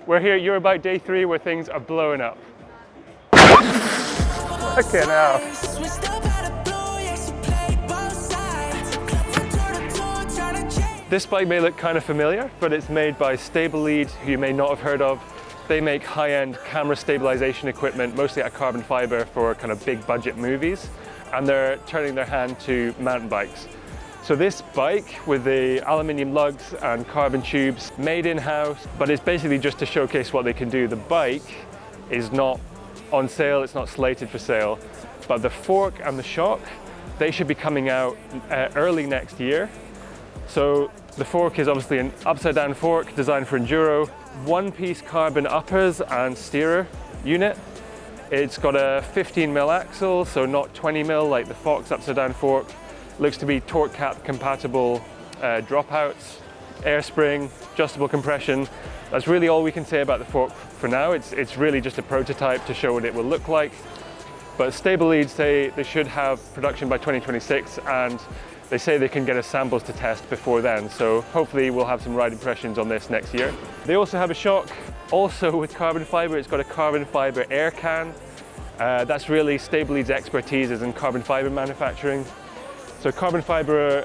We're here at Eurobike Day 3 where things are blowing up. Okay, now. This bike may look kind of familiar, but it's made by Stablead, who you may not have heard of. They make high-end camera stabilization equipment, mostly out of carbon fiber for kind of big budget movies, and they're turning their hand to mountain bikes. So this bike with the aluminium lugs and carbon tubes, made in-house, but it's basically just to showcase what they can do. The bike is not on sale, it's not slated for sale, but the fork and the shock, they should be coming out early next year. So the fork is obviously an upside down fork designed for enduro, one-piece carbon uppers and steerer unit. It's got a 15mm axle, so not 20mm like the Fox upside down fork. Looks to be torque cap compatible dropouts, air spring, adjustable compression. That's really all we can say about the fork for now. It's really just a prototype to show what it will look like. But Stablead say they should have production by 2026, and they say they can get us samples to test before then. So hopefully we'll have some ride impressions on this next year. They also have a shock, also with carbon fiber. It's got a carbon fiber air can. That's really Stablead's expertise is in carbon fiber manufacturing. So carbon fiber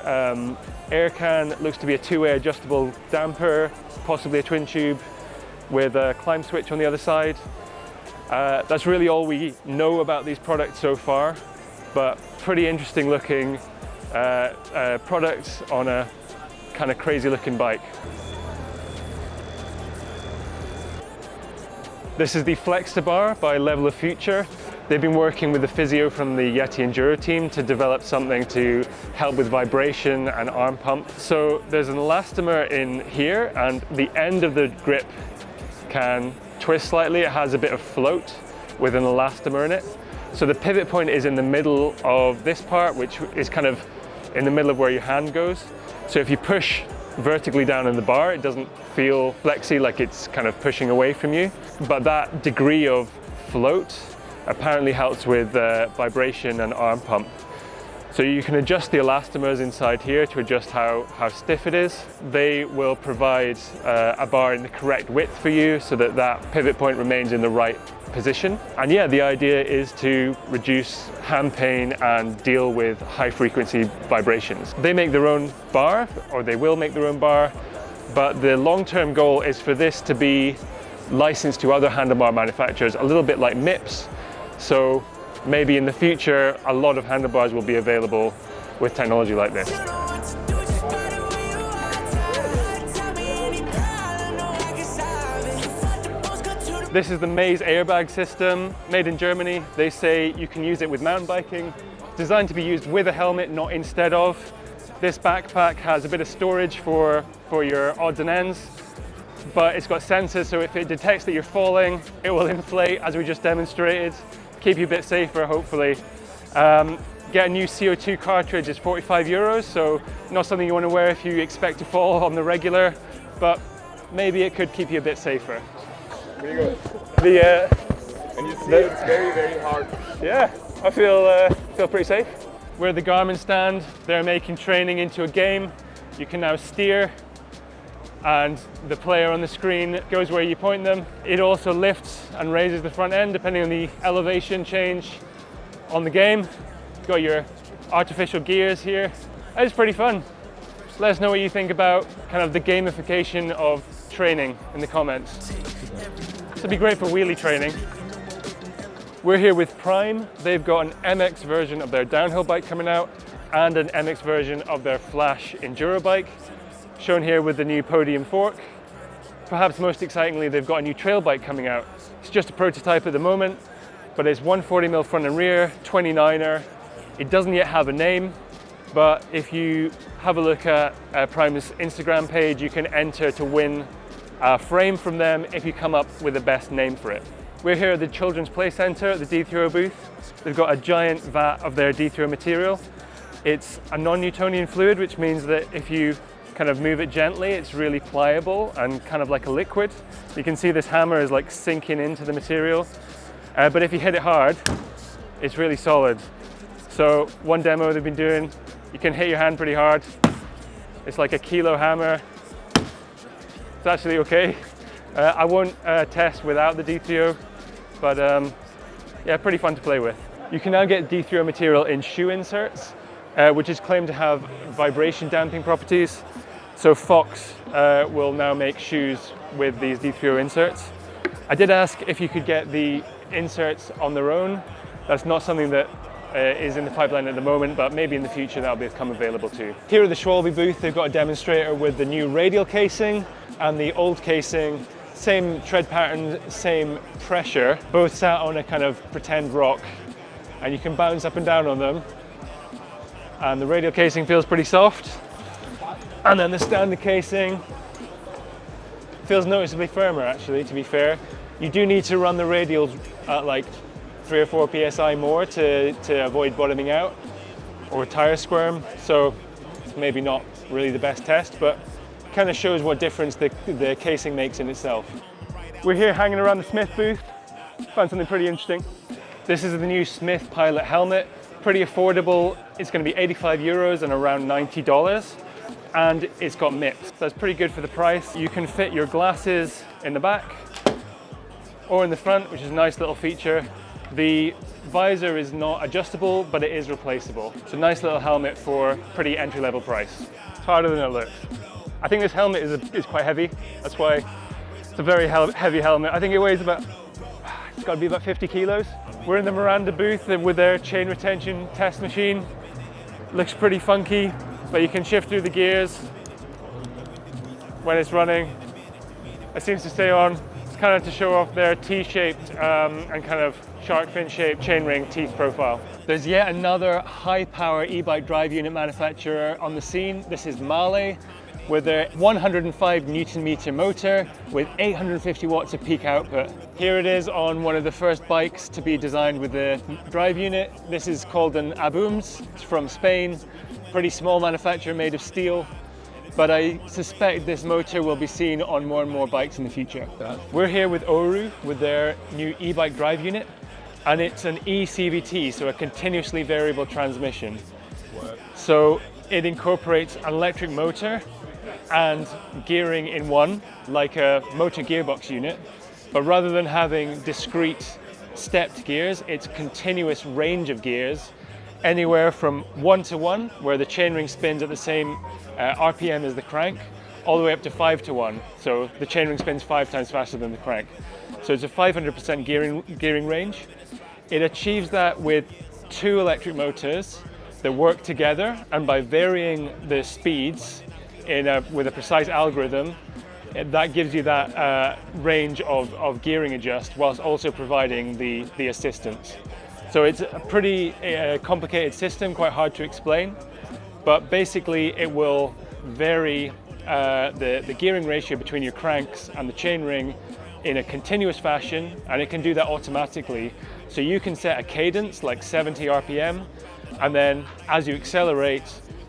air can looks to be a two-way adjustable damper, possibly a twin tube with a climb switch on the other side. That's really all we know about these products so far, but pretty interesting looking product on a kind of crazy looking bike. This is the Flexibar by Level of Future. They've been working with the physio from the Yeti Enduro team to develop something to help with vibration and arm pump. So there's an elastomer in here, and the end of the grip can twist slightly. It has a bit of float with an elastomer in it. So the pivot point is in the middle of this part, which is kind of in the middle of where your hand goes. So if you push vertically down in the bar, it doesn't feel flexy like it's kind of pushing away from you. But that degree of float apparently helps with vibration and arm pump. So you can adjust the elastomers inside here to adjust how stiff it is. They will provide a bar in the correct width for you so that that pivot point remains in the right position. And yeah, the idea is to reduce hand pain and deal with high frequency vibrations. They make their own bar, or they will make their own bar, but the long-term goal is for this to be licensed to other handlebar manufacturers, a little bit like MIPS. So maybe in the future, a lot of handlebars will be available with technology like this. This is the Mahle Airbag System, made in Germany. They say you can use it with mountain biking. Designed to be used with a helmet, not instead of. This backpack has a bit of storage for your odds and ends, but it's got sensors, so if it detects that you're falling, it will inflate, as we just demonstrated. Keep you a bit safer, hopefully. Get a new CO2 cartridge is €45, so not something you want to wear if you expect to fall on the regular, but maybe it could keep you a bit safer. There you go. And you see it's very, very hard. Yeah, I feel pretty safe. We're at the Garmin stand. They're making training into a game. You can now steer, and the player on the screen goes where you point them. It also lifts and raises the front end depending on the elevation change on the game. You've got your artificial gears here. It's pretty fun. Let us know what you think about kind of the gamification of training in the comments. This would be great for wheelie training. We're here with Prime. They've got an MX version of their downhill bike coming out and an MX version of their Flash enduro bike, shown here with the new podium fork. Perhaps most excitingly, they've got a new trail bike coming out. It's just a prototype at the moment, but it's 140mm front and rear, 29er. It doesn't yet have a name, but if you have a look at Prime's Instagram page, you can enter to win a frame from them if you come up with the best name for it. We're here at the Children's Play Center at the D3O booth. They've got a giant vat of their D3O material. It's a non-Newtonian fluid, which means that if you kind of move it gently, it's really pliable and kind of like a liquid. You can see this hammer is like sinking into the material, but if you hit it hard, it's really solid. So one demo they've been doing, you can hit your hand pretty hard. It's like a kilo hammer. It's actually okay. I won't test without the D3O, but yeah, pretty fun to play with. You can now get D3O material in shoe inserts, which is claimed to have vibration damping properties. So Fox will now make shoes with these D3O inserts. I did ask if you could get the inserts on their own. That's not something that is in the pipeline at the moment, but maybe in the future that'll become available too. Here at the Schwalbe booth, they've got a demonstrator with the new Radial casing and the old casing. Same tread pattern, same pressure, both sat on a kind of pretend rock, and you can bounce up and down on them. And the Radial casing feels pretty soft. And then the standard casing feels noticeably firmer, actually, to be fair. You do need to run the Radials at like 3 or 4 PSI more to avoid bottoming out or tire squirm. So it's maybe not really the best test, but kind of shows what difference the casing makes in itself. We're here hanging around the Smith booth. Found something pretty interesting. This is the new Smith Pilot helmet. Pretty affordable. It's going to be 85 euros and around $90. And it's got MIPS. That's pretty good for the price. You can fit your glasses in the back or in the front, which is a nice little feature. The visor is not adjustable, but it is replaceable. It's a nice little helmet for pretty entry-level price. It's harder than it looks. I think this helmet is quite heavy. That's why it's a very heavy helmet. I think it weighs about, it's got to be about 50 kilos. We're in the Miranda booth with their chain retention test machine. Looks pretty funky, but you can shift through the gears when it's running. It seems to stay on. It's kind of to show off their T-shaped and kind of shark fin shaped chainring teeth profile. There's yet another high power e-bike drive unit manufacturer on the scene. This is Mahle with their 105 Newton meter motor with 850 watts of peak output. Here it is on one of the first bikes to be designed with the drive unit. This is called an Abums. It's from Spain. Pretty small manufacturer made of steel, but I suspect this motor will be seen on more and more bikes in the future. We're here with Owuru with their new e-bike drive unit, and it's an eCVT, so a continuously variable transmission. So it incorporates an electric motor and gearing in one, like a motor gearbox unit, but rather than having discrete stepped gears, it's a continuous range of gears, anywhere from 1-to-1, where the chainring spins at the same RPM as the crank, all the way up to 5-to-1, so the chainring spins 5 times faster than the crank. So it's a 500% gearing range. It achieves that with 2 electric motors that work together, and by varying the speeds with a precise algorithm, that gives you that range of gearing adjust whilst also providing the assistance. So it's a pretty complicated system, quite hard to explain, but basically it will vary the gearing ratio between your cranks and the chainring in a continuous fashion, and it can do that automatically. So you can set a cadence like 70 RPM, and then as you accelerate,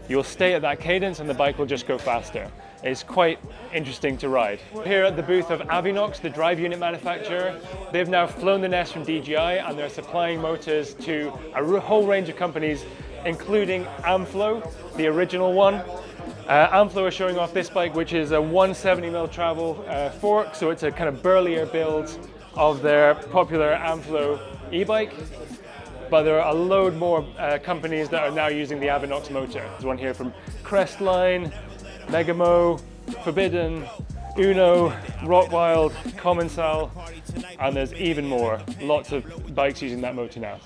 you'll stay at that cadence and the bike will just go faster. It's quite interesting to ride. Here at the booth of Avinox, the drive unit manufacturer, they've now flown the nest from DJI and they're supplying motors to a whole range of companies, including Amflow, the original one. Amflow is showing off this bike, which is a 170mm travel fork, so it's a kind of burlier build of their popular Amflow e-bike. But there are a load more companies that are now using the Avinox motor. There's one here from Crestline, Megamo, Forbidden, Uno, Rockwild, Commensal, and there's even more. Lots of bikes using that motor now.